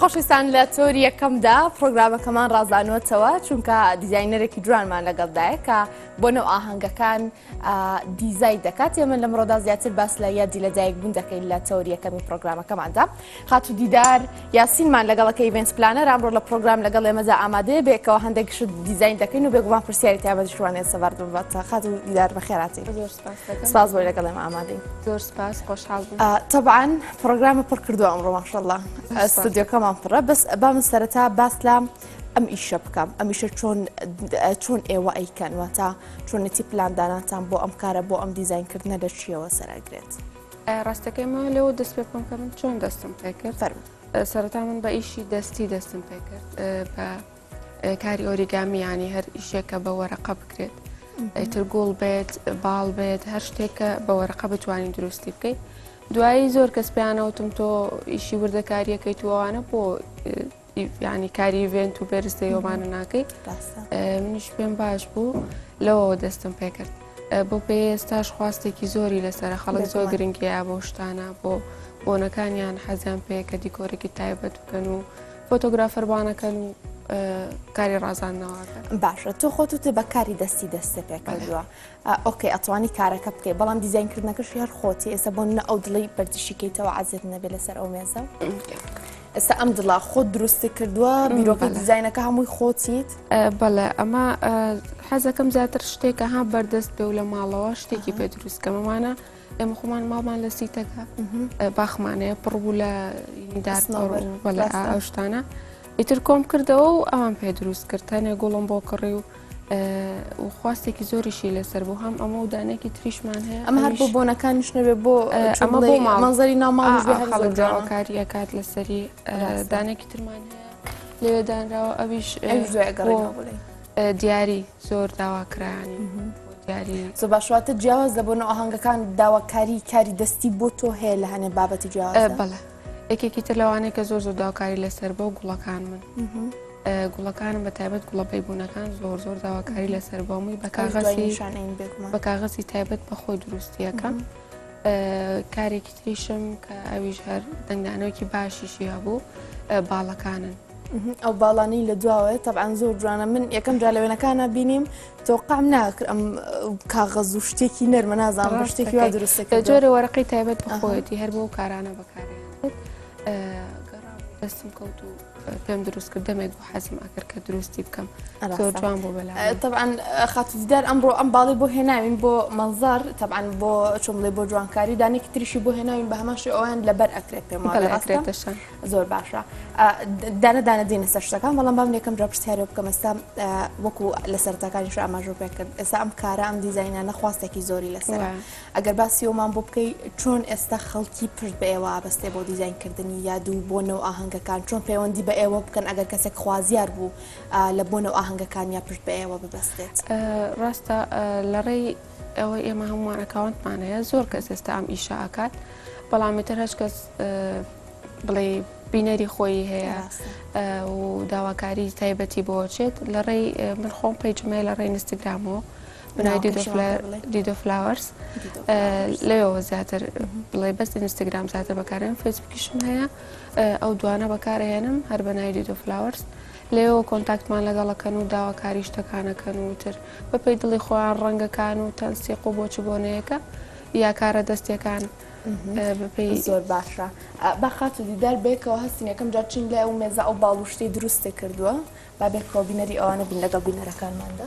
خۆشەویستان لە تۆری یەکەمدا پرۆگرامەکەمان ڕازانوەتەوە چونکە دیزاینەرێکی جوانمان لەگەڵدایە کە بۆ نەو ئاهەنگەکان دیزای دەکات. ئێمە لەمڕۆدا زیاتر باس لە یادی لەدایک بوون دەکەین لە تۆری یەکەمی پرۆگرامەکەماندا. خاتو دیدار یاسینمان لەگەڵەکە ئیڤنت پلانەر ئەمڕۆ لە پرۆگرام لەگەڵ ئێمەدا ئامادەیە بێکەوە هەندێک شت دیزاین دەکەین و بێگومان پرسیاری تایبەتی شوانێ سەڤاردن بەتە. خاتو دیدار بەخێراتی. سپاس بۆی لەگەڵ ئێمە ئامادەین. زۆر سپاس خۆشحاڵ بووم. طبعاً پرۆگرامە پڕ کردووە ئەمڕۆ ماشەڵڵا ئەستودیۆکەمان پڕە بەس بامن سەرەتا باس لە ئەم ئیشە بکەم ئەم ئیشە چۆن ئێوە ئەیکەنوەتە چۆنێتی پلانداناتان بۆ ئەم کارە بۆ ئەم دیزاینکردنە لە چیەوە سەراگرێت. ڕاستەکەیمەوە لەوە دەست پێ بکەم کە من چۆن دەستم پێ کرد. سەرەتا من بە ئیشی دەستی دەستم پێ کرد بە کاری ئۆریگامی ینی هەر ئیشێکە بە وەرەقە بکرێت ئیتر گوڵ بێت باڵ بێت هەر شتێکە بە وەرەقە بتوانین دروستی بکەیت. دوایی زۆر کەس پێیانەوتم تۆ ئیشی وردەکاریەکەی توانە بۆ ینی کاری ئیڤێنت و بەرزدەیۆمانە ناکەی. منیش پێم باش بوو لەوەوە دەستم پێ کرد. بۆ پێ ئێستاش خواستێکی زۆری لەسەر خەڵک زۆر گرنگیە بۆ شتانە بۆ بۆنەکانیان حەزیان پێ کە دیکۆرێکی تایبەت بکەن و فۆتۆگرافەربانەکەن و کاری ڕازاندنەوەکە. باشە تۆ خۆتت بە کاری دەستی دەستە پێکردووە. ئۆکەی ئەتوانی کارەکە بکەیت بەڵام دیزاینکردنەکەش هەر خۆتی ئێستا بۆ نە ئەو دڵی بەرزشیکەیتەوە عەزت نەبێت لەسەر ئەو مێزە. ئێستا ئەم دڵا خۆت دروستی کردووە بیرۆکە دیزاینەکە هەمووی خۆچیت؟ بەڵێ ئەمە حەزەکەم زیاتر شتێکە ها بەردەست بێ و لە ماڵەوە شتێکی پێ دروستکەمەمانە ئێمە خۆمان ماڵمان لە سیتەکە باخمانەیە پڕبوو لە داربەڵە ئەو شتانە ئیتر کۆم کردەوە و ئەوان پێ دروست کرد تەنێ گوڵم بۆ کڕی و خواستێکی زۆریشی لەسەر بۆ هەم ئەمە و دانێکی تریشمان هەیە ئەمە هەر بۆ بۆنەکانیش نەبێ بۆ ئەمە بۆ مانزەری ناوماڵ خەڵکجاوەکاری ئەکات لەسەری دانێکی ترمان هەیە لێوێ دانراوە ئەویش دیاری زۆر داواکرایانی دیاری زۆ باشواتە جیاواز دەبوون ئاهەنگەکان داواکاری کاری دەستی بۆ تۆ هەیە لە هەنێ بابەتی جیاوازە؟ بەڵێ یەکێکی تر لەوانەیە کە زۆر داواکاری لەسەر بۆ گوڵەکان من گوڵەکانم بە تایبەت گوڵە پەیبوونەکان زۆر داواکاری لەسەر بۆمووی بە کاغەزی تایبەت بە خۆی دروستیەکەم. کارێکی تریشم کە ئەویش هەر دەنگدانەوەکی باشیشی هەبوو باڵەکانن. ئەو باڵانەی لە دواوێت تەبعاً زۆر جوانە. من یەکەم جا لە وێنەکانە بینیم تۆقعم ناکرد ئەم کاغەز و شتێکی نەرمە نازانم شتێکی وا دروستەکە جۆرە وەرەقەی تایبەت بەخۆیەتی هەر بۆ کارانە بەکارێن. دەستم کەوت و پێم دروست کرد دەمێک بۆ حەزم ئاکرد کە دروستی بکەم زۆر جوان بۆ بەلا. طبعاً خاتودیدار ئەمڕۆ ئەم باڵی بۆ هێناوین بۆ مەنزار طبعاً بۆ چۆمڵێ بۆ جوانکاری دانێکی تریشی بۆ هێناوین بە هەماشی ئەویان لەبەر ئەکرێت پێم زۆر باشە دانە دێنە سەر شتەکان بەڵام بام یەکەم جا پرسیارە بکەم ئێستا وەکو لە سەرەتاکانیش ئاماژە پێ کرد ئێستا ئەم کارە ئەم دیزاینانە خواستێکی زۆری لەسەر ئەگەر باسی ئەومان بۆ بکەی چۆن ئێستا خەڵکی پشت بە ئێوە ئابەستێ بۆ دیزاینکردنی یاد و بۆنەوە ئاهەنگەکان چۆن پەیوەندی بە ئێوە بکەن ئەگەر کەسێک خوازیار بوو لە بۆنەوە ئاهەنگەکان یا پشت بە ئێوە ببەستێت؟ ڕاستە لەڕێی ئەوەی ئێمە هەمووان ئەکاونتمانەیە زۆر کەس ئێستا ئەم ئیشە ئاکات بەڵام تر هەچ کەس بڵێ بینەری خۆی هەیە و داواکاری تایبەتی بۆچێت لە ڕێی من خۆم پەیجمەیە لە ڕێی ئینستاگرامەوە بنای دیدۆ فلاوەرس لەوێەوە زیاتر بڵێ بەست ئینستاگرام زیاتر بەکارێنم فێسبووکیشم هەیە ئەو دوانە بەکارهێنم هەر بەنای دیدۆ فلاوەرس لێەوە کۆنتاکتمان لەگەڵەکەن و داواکاری شتەکانەکەن و تر بەپێی دڵی خۆیان ڕەنگەکان و تەنسیق و بۆچ بۆنەیەەکە یا کارە دەستیەکان زۆر باشە. بەخات و دیدار بێکەوە هەستین یەکەم جا چین لای ئەو مێزە ئەو باڵوشتەی دروستێ کردووە با بێکەوە بینەری ئەوانە بین لەگەڵ بینەرەکانماندا.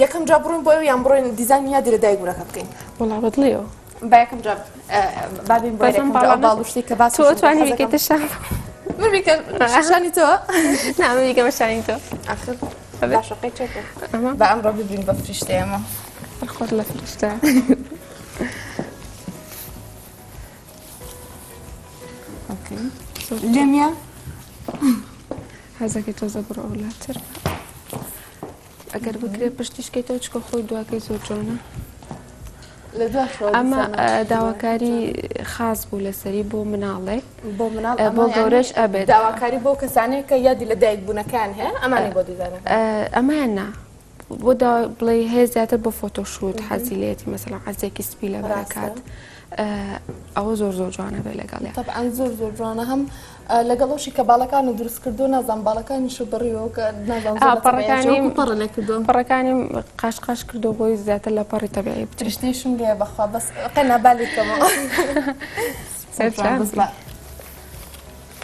یەکەم جا بڕۆین بۆ ئەو یان بڕۆین دیزاین یادی لە دایکبوونەکە بکەین؟ وەڵا بەدڵێەوە با یەکەم جا بابین بۆ باڵوشتی کە باس تۆتوانی بکەیتە شان من بیکەم شانی تۆ؟ نا من بیکەمە شانی تۆ. ئاخر باشە قەی چێتە با ئەمڕۆ ببرین بە فریشتە ئێمە خۆت لە فریشتە لێمیە حەزەکەی تۆزە بڕۆ ئەولاتر ئەگەر بکرێت پشتیشکەیتەوە چکە خۆی دواکەی زۆر جۆنە. ئەمە داواکاری خاص بوو لەسەری بۆ مناڵێک بۆ گەورەش ئەبێت داواکاری بۆ کەسانێک کە یادی لە دایک بوونەکان هەیە ئەمانی بۆ دیزاینەکە ئەمەیان نا بۆ بڵێ هەیە زیاتر بۆ فۆتۆشوت حەزی لێتی مەسەڵەن حەزێکی سپی لە بەرەکات ئەوە زۆر جوانە بێ لەگەڵێ طبعا زۆر جوانە هەم لەگەڵەوەشی کە باڵەکان و دروست کردو نازان باڵەکانیش بڕیەوە کە پەڕەکانی قاشقاش کردو بۆی زیاتر لە پەڕی تەبیعی ترشتێشم لێ بەخوا بەس قەنا بالیکەمەوە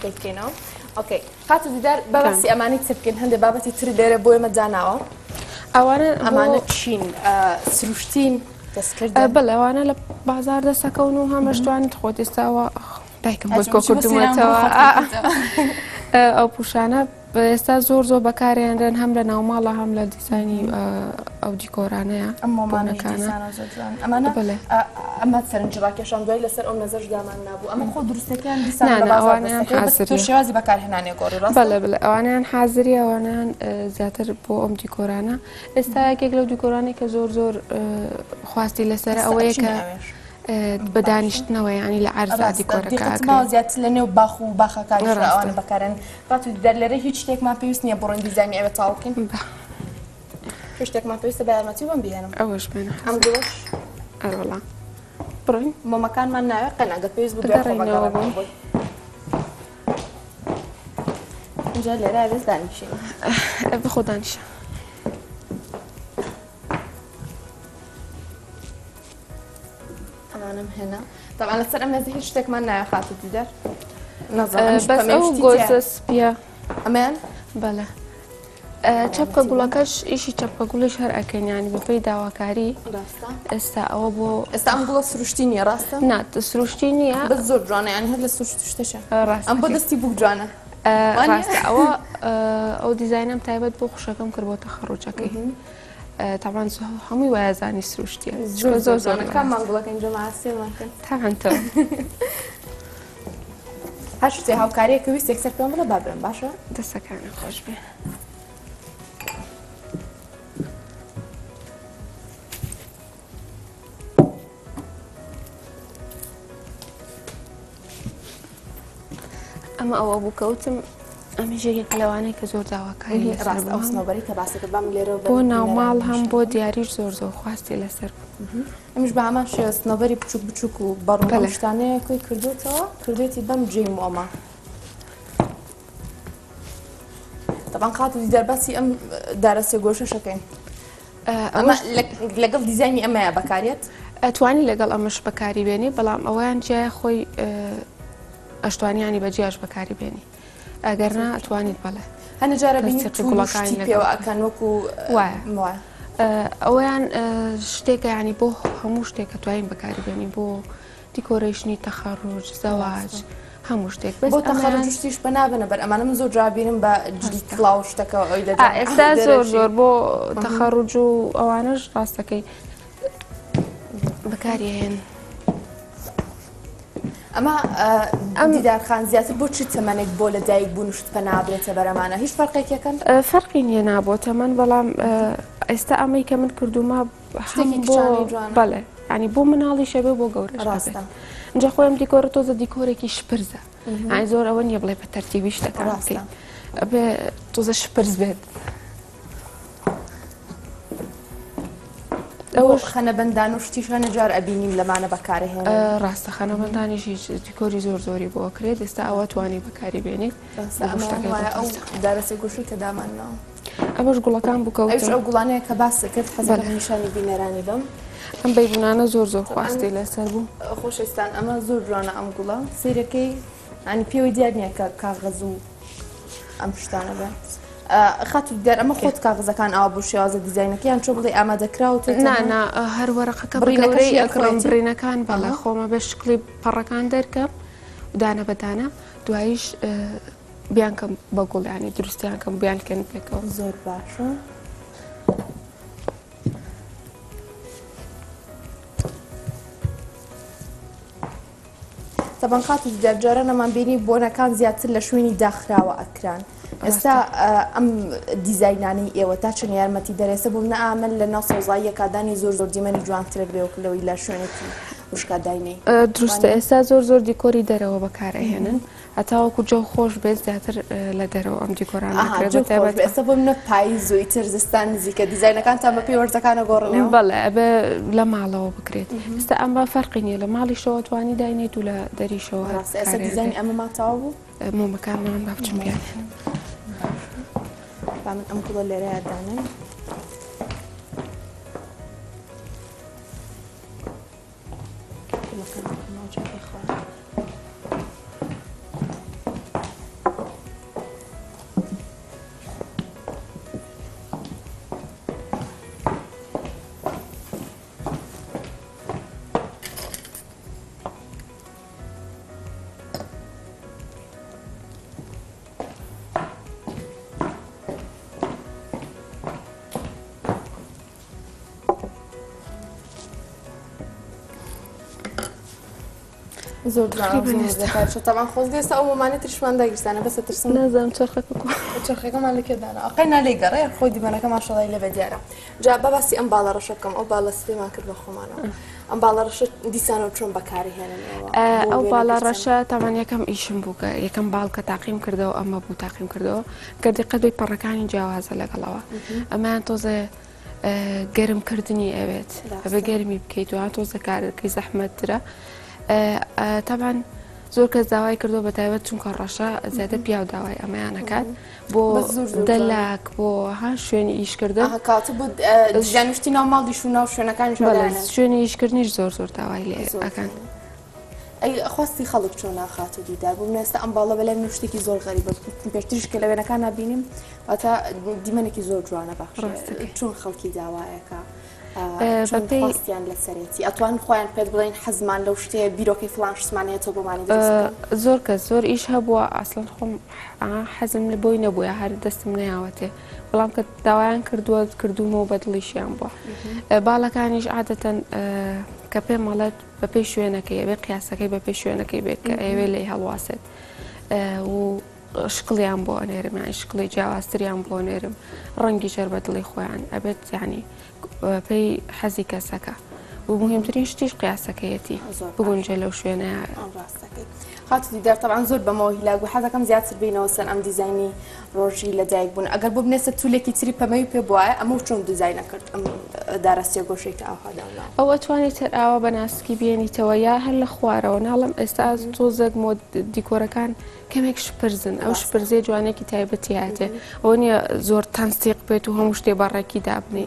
دەکەینەوە ئۆکەی خاتو دیدار بەباسی ئەمانی چ بکەین هەندێک بابەتی تر لێرە بۆ ئێمە جاناوە ئەمانە چین سروشتین دەستکردن بەڵێ ئەوانە لە بازار دەسەکەون و هەمەشتوانت خۆت ئێستاوە دایکم بۆ کردومەتەوە ئەو پوشانە ئێستا زۆر بەکارێنرێن هەم لە ناوماڵە هەم لە دیزانی ئەو دیکۆرانەیە ئەمانە ئەمە سەرنجڕاکێشان دوای لەسەر ئەو نەزەر دامان نبوو ئەمە خۆ دروستەکەیان دیسان شێوازی بەکارهێنانی گۆڕی ڕاست بەڵێ ئەوانیان حازری ئەوانیان زیاتر بۆ ئەم دیکۆرانە ئێستا یەکێک لەو دیکۆرانی کە زۆر خواستی لەسەر ئەوەیە کە بەدانیشتنەوە ینی لە عەرزا دیکۆرەکە زیاتر لە نێو باخ و باخەکانی ئەوانە بەکارن ڕاتو دەرلێرە هیچ شتێکمان پێویست نییە بڕۆین دیزانی ئەوە تاوکەین شتێکمان پێویستە بە یارمەتی بم بهێنم ئەوەش بێنە ئەم گوڵش ئەوەڵا بڕۆین مۆمەکانمان ناوێت قەنەگە پێویست بوو اینجا لێرە ئەوێست دانیشین بخۆ دانیشە ئەمانم هێنا طبعا لەسەر ئەم مێزە هیچ شتێکمان نایە خاتو دیدار بەس ئەو گۆزە سپیە ئەمان بەڵێ چەپکە گوڵەکەش ئیشی چەپکە گوڵش هەر ئەکەنیانی بەپەی داواکاری ئێستا ئەوە بۆ ئێستا ئەم گوڵە سروشتی نیە ڕاستە نات سروشتی نییە بە زۆر جوانە ینی هەر لە سروشت شتەشە ئەم بۆ دەستی بوو جوانە ڕاستە ئەوە ئەو دیزاینم تایبەت بۆ خوشەکەم کرد بۆ تەخەڕوجەکەی طبعا هەمووی وایەزانی سروشتیە زۆر جوانە کام مانگوڵەکە اینجا ماسیێمەکەن تاوانتەوە هەر شتێ هاوکاریەکە ویست یەکسەر پێم بڵە بابرم باشە دەستەکانە خۆش بێ ئەمە ئەوە بوو کەوتم ئەمە ژێگێک لەوانەیە کە زۆر داواکاری ڕاست ئەو سنەوبەری کە باسەکە بام لێرە بۆ ناوماڵ هەم بۆ دیاریش زۆر خواستی لەسەر ئەمش بە هەمان شێوە سنەوبەری بچووک و بەڕوو شتانەیە کۆی کردوێتی بەم جێم ئەمە طبعا خاتو دیدار باسی ئەم دارەسێ گۆشەشەکەین ئەمە لەگەڵ دیزایانی ئەمەیە بەکارێت ئەتوانی لەگەڵ ئەمەش بەکاری بێنی بەڵام ئەویان جای خۆی ئەشتوانیانی بەجیاش بەکاری بێنی ئەگەرنا ئەتوانیت بەڵێ هەنە جارە بینی توڵەکانی پێوە ئەکەن وەکو وایە ئەویان شتێکە ینی بۆ هەموو شتێکە توانین بەکاری بێنی بۆ دیکۆرێشنی تەخەڕوج زەواج هەموو شتێک بۆ تەخەڕوجشتیش بە نابنە بەر ئەمانە من زۆر جوابینم بە جلی کڵاو شتەکە ئەوی ئێستا زۆر بۆ تەخەڕوج و ئەوانەش ڕاستەکەی بەکاری هێن ئەمە دیدارخان زیاتر بۆ چ تەمەنێک بۆ لە دایک بوون شت پە نابرێتە بەرەمانە هیچ فەرقێکەکەن فەرقی نییە نابۆ تەمەن بەڵام ئێستا ئەمەی کە من کردومە بەڵێ ینی بۆ مناڵی شەبێ بۆ گەورە ڕاستە اینجا خۆم دیکۆرە تۆزە دیکۆرێکی شپرزە ئەی زۆر ئەوە نییە بڵێ بە تەرتیبی شتەکان بکەین بێ تۆزە شپرز بێت ئەوە خەنەبەندان و شتیشانە جار ئەبینیم لەمانە بەکارهێن ڕاستە خەنەبەندانیشی دیکۆری زۆری بۆ کرێت ئێستا ئەوە توانی بەکاری بێنیت ئەو دارەسێ گوشی کە دامانەوە ئەمەش گوڵەکان بکەوت ئەو گوڵانەیە کە باس کرد حەزر نیشانی بینەرانی بم ئەم بەیبوونانە زۆر خواستی لەسەر بوو خۆشەویستان ئەمە زۆر جوانە ئەم گوڵە سیرەکەی ئەنی پێوەی دیار نییە کە کاغەز و ئەم شتانە بێت خاتو دیار ئەمە خۆت کاغزەکان ئاوا بۆ شێوازە دیزاینەکەیان چۆ بڵێ ئامادەکراوت نانا هەر وەرەقەکە بڕینەکەی ئەکڕم برینەکان بەڵە خۆمە بە شکلی پەڕەکان دەرکەم دانە بەدانە دواییش بیانکەم بە گوڵیانی دروستیان کەم بیانکەن پێکەوە زۆر باشە تەبەن خاتو دیار جارە نەمان بینی بۆنەکان زیاتر لە شوێنی داخراوە ئەکران ئێستا ئەم دیزاینانی ئێوە تا چەند یارمەتی دەرێسە بوو نەئامن لە ناو سەوزاییە کادانی زۆر دیمەنی جوانترە بێ وەکو لەوەی لە شوێنێکی وشکات داینەی دروستە ئێستا زۆر دیکۆری دەرەوە بەکارەهێنن هەتاوەکو جۆ خۆش بێت زیاتر لە دەرەوە ئەم دیکۆرانەکرێت ئێستا بۆ منە پاییز و ئیتر زستان نزیکە دیزاینەکانتان بە پێی وەرزەکانە گۆڕنەوە بەڵێ ئەبێ لە ماڵەوە بکرێت ئێستا ئەم بە فەرقی نییە لە ماڵیشەوە توانی داینێت و لە دەریشەوە ئێستا دیزاینی ئەمە ماتاوە بوو مۆمەکانمان با بچم بیان با من ئەم گوڵە لێرەیە دانم زۆر تاوان خۆز دێستا ئەو مامانێت ترشمان داگیرستانە بەسە ترسم نازانم چرخەکەمان لەکێدانا ئەقەی نالێ گەڕێ خۆی دیمەنەکە ماشەڵای لەبێ دیارە جا بەباسی ئەم باڵە ڕەشە بکەم ئەو باڵە سپێمان کرد بە خۆمانەوە ئەم باڵە ڕەشە دیسانەوە چۆن بەکاری هێننەوە ئەو باڵە ڕەشە تاوان یەکەم ئیشم بووکە یەکەم باڵکە تاقیم کردەوە ئەمە بوو تاقیم کردەوە گەردی قەدەی پەڕەکانی جیاوازە لەگەڵەوە ئەمان تۆزە گەرمکردنی ئەوێت بە گەرمی بکەیت و تۆزە کارەکەی زەحمەتترە تاوان زۆر کەس داوای کردو بە تایبەت چونکە ڕەشە زیاتر پیاو داوای ئەمەیانەکات بۆ دەلاک بۆ ها شوێنی ئیشکردن ژانشتی ناو ماڵیش و ناو شوێنەکانی شوێنی ئیشکردنیش زۆر داوای لێ ئەکەن ئەی خواستی خەڵک چۆن ناخات و دیدار بوو ئێستا ئەم باڵە بەلای من شتێکی زۆر غەریبە پێشترش کە لە وێنەکان نبینیم واتە دیمەنێکی زۆر جوانە بەخش چۆن خەڵکی داوایەکە خواستیان لە سەرەتی ئەتوان خۆیان پێت بڵێن حەزمان لەو شتەیە بیرۆکەی فڵان شتمانێتەوە بۆمانی زۆر کەس زۆر ئیش هەبووە ئاسڵەن خۆم حەزم لە بۆی نەبووە هەر دەستم نەیاوەتێ بەڵام کە داوایان کردومەوە بەدڵیشیان بووە باڵەکانیش عادەتەن کە پێم مەڵێت بە پێی شوێنەکەی ئەوێ قیاسەکەی بە پێی شوێنەکەی بێت کە ئەوێ لێ هەڵواسێت و شکڵیان بۆ ئەنێرم یان شکڵی جیاوازتریان بۆ نێرم ڕەنگی ژەر بە دڵی خۆیان ئەبێت یعنی پێی حەزی کەسەکە و مهمترین شتیش قیاسەکەیەتی بگونجێ لەو شوێنەیە خاتی دیدار طبعا زۆر بەمەوە هیلاک بوو حەزەکەم زیاتر بینەوە سەر ئەم دیزاینی ڕۆژی لەدایک بوون ئەگەر بۆ بنێسە تولێکی تری پەمەوی پێ بواە ئەمە چۆن دیزاینە کرد ئەم داڕاستیە گۆشەی کە ئاوهاداونا ئەو ئەتوانێت هەر ئاوە بەناسکی بێنیتەوە یا هەر لە خوارەوە ناڵم ئێستا تۆزێک مۆ دیکۆرەکان کەمێک شپرزن ئەو شپرزێ جوانێکی تایبەتیاتێ ئەوە نییە زۆر تەنسیق بێت و هەموو شتێ بەڕێکی دابنێ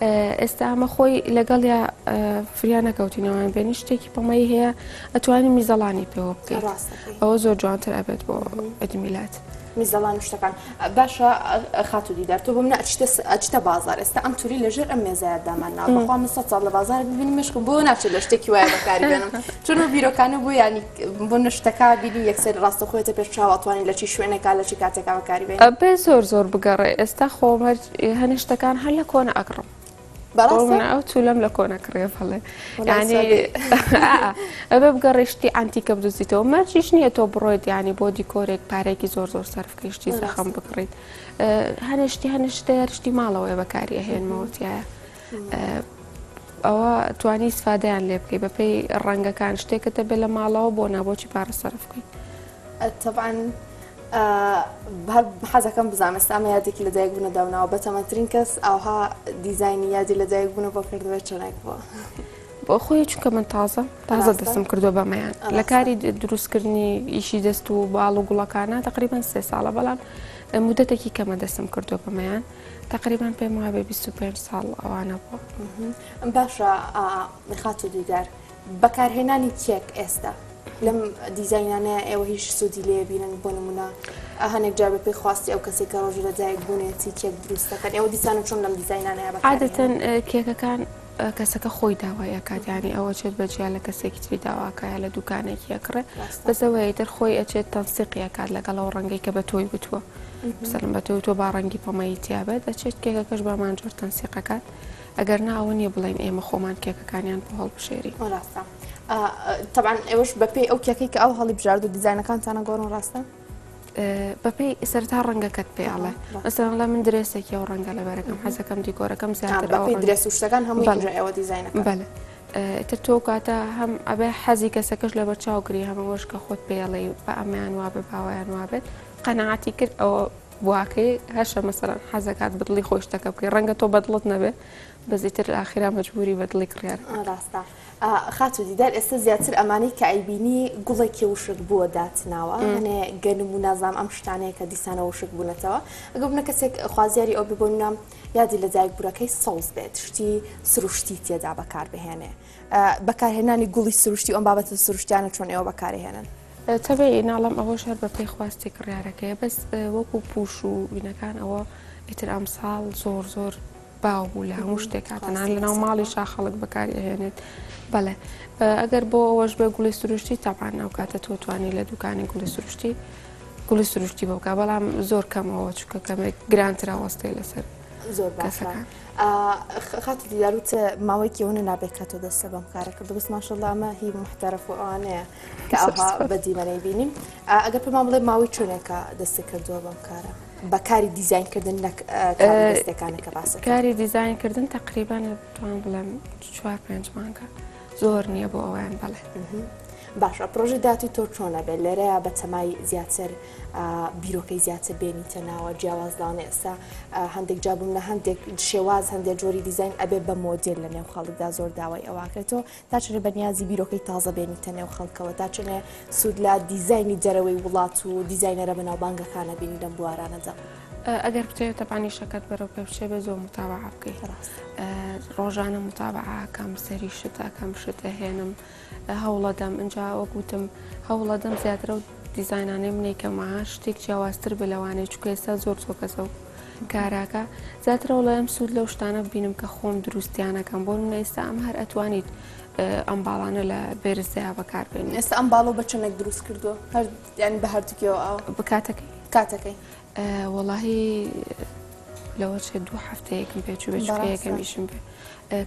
ئێستا ئەمە خۆی لەگەڵ یا فریانە کەوتینەوەیان بێنی شتێکی پەمەی هەیە ئەتوانی میزەڵانی پێوە بکەیت ئەوە زۆر جوانتر ئەبێت بۆ ئەدمیلات میزەڵان شتەکان باشە خاتو دیدار تۆ بۆ منە ئەچتە بازار ئێستا ئەم تووری لەژێر ئەم مێزایە داماننا بەخوا من 100 ساڵ لە بازار ببینی مشکم بۆ ناچێت لە شتێکی وایە بەکاری بێنم چون بیرۆکانە بوو ینی بۆ نشتەکە بینی یەکسەر ڕاستەخۆیەتە پێش چاوەتوانی لە چی شوێنێکا لە چی کاتێکا بەکاری بێن بێ زۆر بگەڕێ ئێستا خۆمەر هەنی شتەکان هەر لە کۆنە ئەگڕم ئەو چولەم لە کۆنە کڕێ فەڵێ ینی ئەبێ بگەڕێشتی ئەنتیکە بدوزیتەوە مەرجیش نییە تۆ بڕۆیت ینی بۆ دیکۆرێک پارێکی زۆر سەرفکەشتی زەخەم بکڕیت هەنشتی هەنشتی ماڵەوەی بەکاری ئەهێنمەوەتیایە ئەوە توانی ئیسفادەیان لێ بکەی بەپێی ڕەنگەکان شتێکە دەبێت لە ماڵەوە بۆ نابۆچی پارە سەرف بکەیت طبعا حەزەکەم بزانست ئەمە یادێکی لەدایک بوونە داوناوە بەتەمەترین کەس ئەوها دیزاینی یادی لەدایک بوونە بۆ کردوێت چۆنێک بووە بۆ خۆی چونکە من تازە دەستم کردو بەمەیان لە کاری دروستکردنی ئیشی دەست و باڵ و گوڵەکانە تقریبان 3 ساڵە بەڵام مدەتێکی کەمە دەستم کردو بەمەیان تقریبان پێم وابێ 25 ساڵ ئەوانە بووە باشە خات و دیدار بەکارهێنانی چێک ئێستا لەم دیزاینانەیە ئێوە هیچ سوودی لێ بینن بۆ نمونە هەنێک جار بە پێی خواستی ئەو کەسێک کە ڕۆژی لەدایک بوونێتی کێک دروستەکەن ئێوە دیسانە چۆن لەم دیزاینانەیە عادەتەن کێکەکان کەسەکە خۆی داوایە کاتیانی ئەوە چێت بەجیا لە کەسێکی تری داواکایە لە دوکانێکی یەکڕێ بەسەوەی تر خۆی ئەچێت تەنسیقیە کات لەگەڵەوە ڕەنگەی کە بە تۆی بتووە مثلەن بە تۆ با ڕەنگی پەمەی تیابێت ئەچێت کێکەکەش بامان جۆر تەنسیقەکات ئەگەر ناوە نییە بڵێن ئێمە خۆمان کێکەکانیان بۆ هەڵبژێری ڕاستە طبعا ئێوەش بەپێی ئەو کێکەی کە ئەو هەڵی بژارد و دیزاینەکانتانە گۆڕن ڕاستە بەپێی سەرتا ڕەنگەکەت پێڵێ مەسەڵەن لە من درێسێکی ئەو ڕەنگە لەبەرەکەم حەزەکەم دیکۆرەکەم زیاتر درێس و شتەکان هەموو ئێوە دیزاینەکە بەڵێ ئیتر تۆ کاتە هەم ئەبێ حەزی کەسەکەش لە بەرچاوگری هەمەوەش کە خۆت پێڵێ بە ئەمیان وابێ باوایان وابێت قەنەعاتی کرد ئەوە بواکەی هەشە مەسەرەن حەزەکات بدڵی خۆی شتەکە بکەی ڕەنگە تۆ بەدڵت نەبێ بەزیتر لە ئاخیرا مەجبوری بەدڵی کڕیار ڕاستە. خاتو دیدار ئێستا زیاتر ئەمانەی کە ئەیبینی گوڵێکی وشک بووە داتناوە هەنێ گەنم و نازام ئەم شتانەیە کە دیسانە وشک بوونەتەوە ئەگە بنە کەسێک خوازیاری ئەو ببوونم یادی لە دایک بوورەکەی سەوز بێت شتی سروشتی تێدا بەکاربهێنێ بەکارهێنانی گوڵی سروشتی ئەم بابەتە سروشتیانە چۆن ئێوە بەکارهێنن تەبێ ناڵم ئەوە شەر بە پێی خواستی کڕیارەکەیە بەس وەکو پوش و وینەکان ئەوە ئیتر ئەم ساڵ زۆر باو بوو لە هەموو شتێک هاتەنان لەناو ماڵی شاخەڵک بەکارهێنێت بەڵێ ئەگەر بۆ ئەوەش بێ گوڵی سروشتی تاپان ناو کاتە تۆ توانی لە دوکانی گوڵی سروشتی بۆکە بەڵام زۆر کەمەوە چکە کەمێک گرانترا وەستەی لەسەر زۆر باشەکان خاتی دیداروتە ماوەیەکی ئەوە نابێت کە تۆ دەستە بەم کارە کرد بەس ماشەڵڵا ئەمە هی محتەرەف و ئەوانەیە کە ئەوها بەدیمەنەی بینیم ئەگەر پێمان بڵێ ماوەی چۆنێکە دەستی کردووە بەم کارە بەکاری دیزاینکردن دەستەکانەکە باسە کاری دیزاینکردن تقریبان توان بڵێم 4-5 مانگە زۆر نییە بۆ ئەویان بڵێ باشە پرۆژی داتی تۆ چۆنە بێت لێرەیە بە تەمای زیاتر بیرۆکەی زیاتر بێنیتە ناوە جیاوازداوانێ ئێستا هەندێک جابووم لە هەندێک شێواز هەندێک جۆری دیزاین ئەبێ بە مۆدل لە نێو خەڵکدا زۆر داوای ئەواکرێتەوە تاچێت بەنیازی بیرۆکەی تازە بێنیتە نێو خەڵکەوە تاچێنێ سوود لە دیزاینی جەرەوەی وڵات و دیزاینەرە بەناوبانگەکانە بینی لەم بوارانەدا ئەگەر بتێت تەپانی شەکەت بەرەو پێ بچێ بە زۆر متابعە بکەیت ڕۆژانە متابعەکەم سەری شتەکەم شتە هێنم هەوڵەدەم ئەجا وەگوتم هەوڵەدەم زیاترە و دیزاینانەی منێکەمەها شتێک جیاوازتر بە لەوانەیە چکە ئێستا زۆر کەسە و کاراکە زیاترەوە لە ئەم سوود لەو شتانە بینم کە خۆم دروستیانەکەم بۆ من ئێستا ئەم هەر ئەتوانیت ئەم باڵانە لە بێرزەیە بەکاربێنین ئێستا ئەم باڵۆ بە چەندێک دروست کردووە هەر ینی بە هەردووکیەوە ئەو کاتەکەی وەڵاهی لەوە چێت 2 هەفتەیەکم پێچوو بێ چکە یەکەمیشم بێ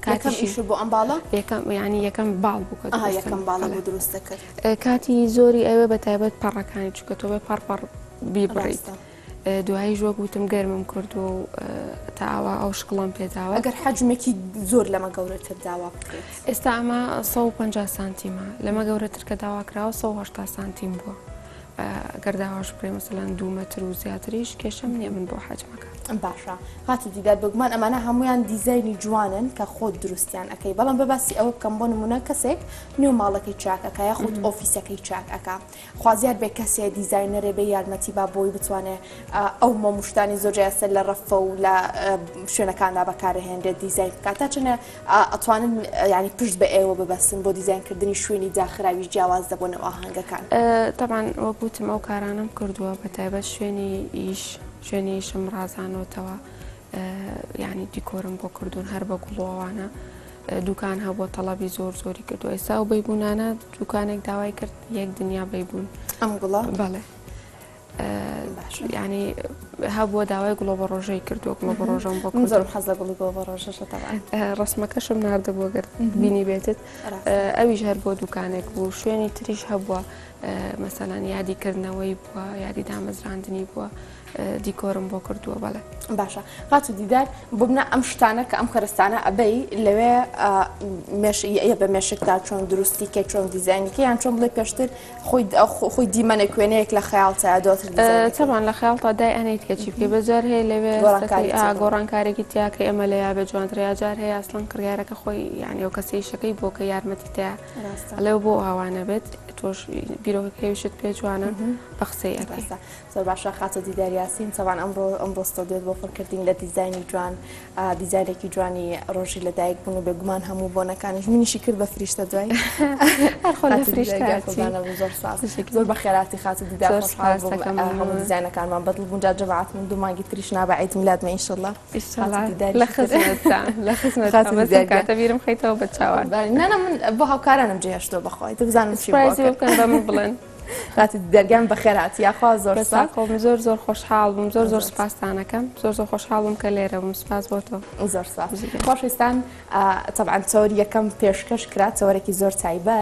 کاتیش بۆ ئەم باڵە ینی یەکەم باڵ بوو یەکەم باڵە بۆ دروستە کرد کاتی زۆری ئەوێ بە تایبەت پەڕەکانی چکە تۆ بێ پەڕ بیبڕیت دوایی ژۆک وتم گەرمم کرد و تا ئەوە ئەو شکڵم پێداوە ئەگەر حەجمێکی زۆر لەمە گەورەتر داوا بکرێت ئێستا ئەمە 150 سانتیمە لەمە گەورەتر کە داواکراوە 180 سانتیم بووە گەرداواش بڕێ مەسەلەن 2 مەتر و زیاتریش کێشەم نییە من بۆ حەجمەکە باشە هاتی دیدار بگومان ئەمانە هەمویان دیزایانی جوانن کە خۆت دروستیان ئەەکەی بەڵام بەباسی ئەوە بکەم بۆ نمونە کەسێک نوێ ماڵەکەی چاکەکە یا خۆت ئۆفیسەکەی چاکەکە خوازیار بێ کەسێ دیزاینەرێ بێ یارمەتی با بۆی بتوانێت ئەو مەموشتانی زۆرجیاسە لە ڕەفە و لە شوێنەکاندا بەکارهێنرێت دیزاین بکات تا چنە ئەتوانن ینی پشت بە ئێوە ببەستن بۆ دیزاینکردنی شوێنی داخراویش جیاواز دەبوونەوە ئاهەنگەکان تەمان وەگوتم ئەو کارانم کردووە بە تایبەت شوێنی ئیشم ڕازانەوەتەوە ینی دیکۆرم بۆ کردوون هەر بە گوڵۆوانە دوکان هەبووە تەڵەبی زۆری کردو ئێستا و بەیبوونانە دوکانێک داوای کرد یەک دنیا بەیبوون ئەم گوڵە بەڵێ ینی هەبووە داوای گوڵۆ بە ڕۆژەی کردووە گوڵۆ بە ڕۆژەم بۆ زۆر حەزە گوڵی گوڵۆ بە ڕۆژەشە ڕسمەکەشم ناردەبووە گەر بینی بێتت ئەویش هەر بۆ دوکانێک بوو شوێنی تریش هەبووە مەسەلەن یادیکردنەوەی بووە یادی دامەزراندنی بووە دیکۆرم بۆ کردووە بەڵێ باشە هاتو دیدار بۆ بنە ئەم شتانە کە ئەم کەرستانە ئەبەی لەوێ بە مێشکدا چۆن دروستی کە چۆن دیزاینیکە یان چۆن بڵێ پێشتر خۆی دیمەنە کوێنەیەک لە خەیاڵتە چەمان لە خەیاڵتا دای ئەنیت کە چی بکە بەجار هەیە لەوێ گۆڕانکارێکی تیاکە ئەمە لە یا بە جوانتریا جار هەیە ئەسڵەن کڕیارەکە خۆی یانی ئەو کەسی شەکەی بۆ کە یارمەتی تەیە لەو بۆ ئاوانە بێت تۆش بیرۆکەکەویشت پێ جوانە بە قسەی ئەکەستا زۆر باشە خاتە دیدار یاسین چەوان ئەمڕۆ دێت بۆ فڕکردین لە دیزاینی جوان دیزاینێکی جوانی ڕۆژی لەدایک بوون و بێگومان هەموو بۆنەکانش منیشی کرد بە فریشتە دوای زۆر بە خێراتی خاتە دیدار هەموو دیزاینەکانمان بەدڵ بوونجا جەماعەت من دوو مانگی تریش نابە عید میلادمە ئینشەڵڵا لە خزمەتە بیرم خەیتەوە بە چاوان نانە من بۆ هاوکارانم جێهێشتۆ بەخۆی دەبزانم چی بکەن بە من بڵێن کاتی دەرگیان بە خێراتی یاخوا زۆر زۆر خۆشحاڵ بووم زۆر سپاسانەکەم زۆر خۆشحاڵم کە لێرە بووم سپاس بۆ تۆ زۆر سپاس خۆشویستان تەبعاً تەوەری یەکەم پێشکەش کرا تەوەرێکی زۆر تایبەت